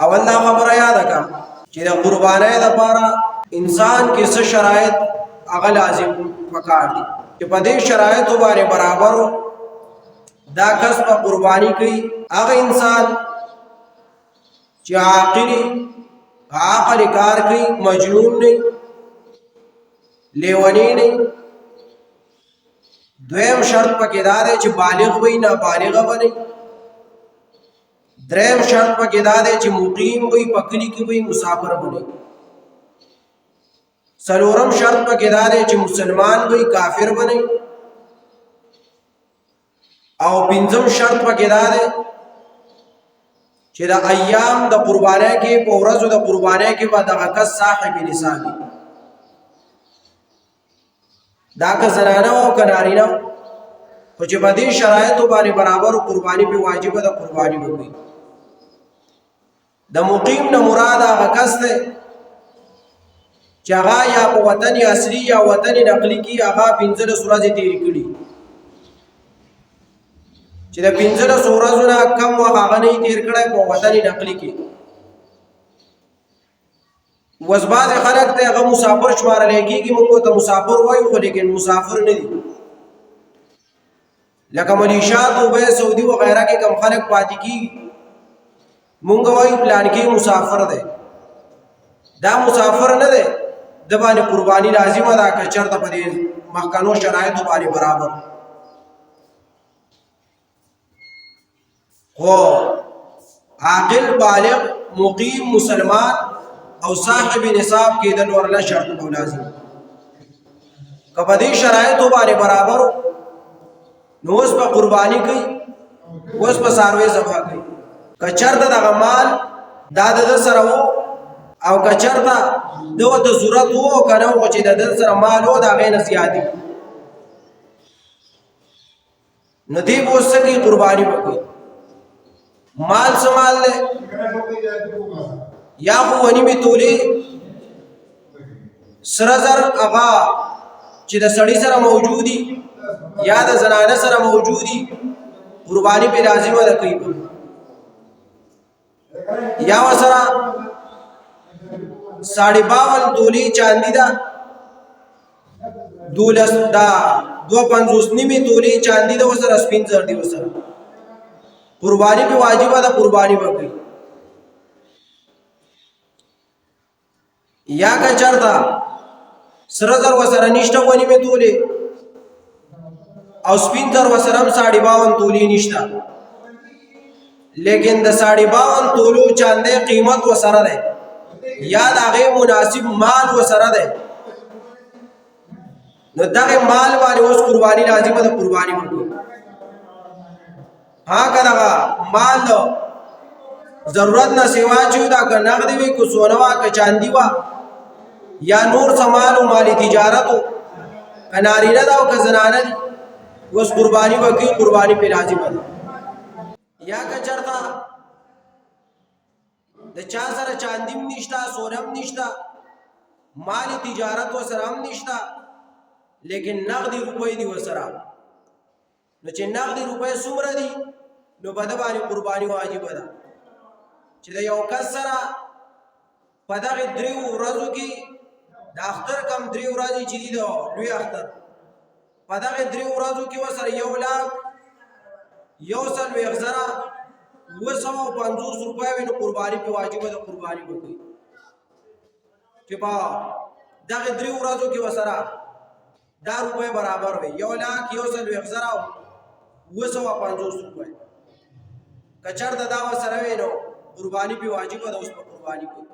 اول دا خبره یاد کړه چې د قربانۍ لپاره انسان کې څه شرایط هغه لازم پکار دي چې په دې شرایطو باندې برابر دا کس په قرباني کوي هغه انسان چې عاقل کار کوي، مجنون نه، لیونی نه. دویم شرط پکې دا دی چې بالغ وي، نه بالغ بني. دریم شرط پکې دا دی چې مقیم وي، په کلي کې وي، مسافر بني. څلورم شرط پکې دا دی چې مسلمان وي، کافر بني. او پنځم شرط پکې دا دی چې د ایام د قربانۍ کې په ورځو د قربانۍ کې به دغه کس صاحب نصاب وي. دا که زنانه او که نارینه خو چې په دې شرایطو باندې برابر قرباني په واجبه د قرباني وکړي. د مقیم نه مراد هغه کس دی چې هغه یا په وطن اصلي یا وطن نقلي کې هغه 15 ورځې تېرې کړي، چې د 15 ورځو نه کم وخت هغه نه تېر کړی په وطن نقلي کې. اوس بعضې خلک ته هغه مسافر شمارلی کېږي، موږ ورته مسافر وایو خو لیکن مسافر نه دي. لکه ملیشیا، دوبۍ، سعودي وغیره کې کم خلک پاتې کېږي، موږ وایو پلان کې مسافر دی. دا مسافر نه دی، د باندې قرباني لازمه ده که چېرته په دې مخکنو شرایطو باندې برابر. خو عاقل، بالغ، مقیم، مسلمان او صاحب نصاب کېدل ورله شرط او لازم. که په دې شرایطو باندې برابر نو اوس په قرباني کوي، اوس په څاروي ذبح کوي. که چېرته دغه مال دا د ده سره و او که چېرته ده ورته ضرورت و او که نه و چې د ده سره مال و د هغې نه زیات وي نو دې به اوس څه کوي؟ قرباني به کوي. مال څه مال دی؟ یا خو ونیمې تولې سره زر هغه چې د سړي سره موجودي یا د زنانه سره موجودي، قرباني پې لازمه ده کوي. یا ورسره 52 تولې چاندي ده، 52 نیمې تولې چاندي ده، ورسره سپین زر دي، ورسره قرباني پې واجبه ده، قرباني به کوي. یا که چېرته سره زر ورسره نشته، ونیمې تولې او سپین زر ورسره هم 52 تولې نشته، لیکن د 52 تولو چاندی قیمت ورسره دی یا د هغې مناسب مال ورسره دی، نو دغه مال باندې اوس قرباني لازمه ده، قرباني به کوي. ها که دغه مال ضرورت نه سوا چې دا که نغدي وي، که سونه وه، که چاندي وه، یا نور څه مال و مال تجارت و، که نارینه ده او که زنانه دي، اوس قرباني به کوي، قرباني پې لازمه ده. یا که چېرته د چا سره چاندي هم نشته، سونه هم نشته، مال تجارت ورسره هم نشته، لیکن نغدي روپۍ دي ورسره، نو چې نغدي روپۍ څومره دي نو په ده باندې قرباني واجبه ده. چې د یو کس سره په دغې 3 ورځو کې د اختر کم 3 ورځې چې دي د لوی اختر، په دغې 3 ورځو کې ورسره 1,40,950 روپۍ وي، نو قرباني پې واجبه ده، قرباني به کوي. چې په دغې 3 ورځو کې ورسره دا روپۍ برابر وي 1,41,950 روپۍ. که چېرته دا ورسره وي نو قرباني پې واجبه ده، اوس په قرباني کوي.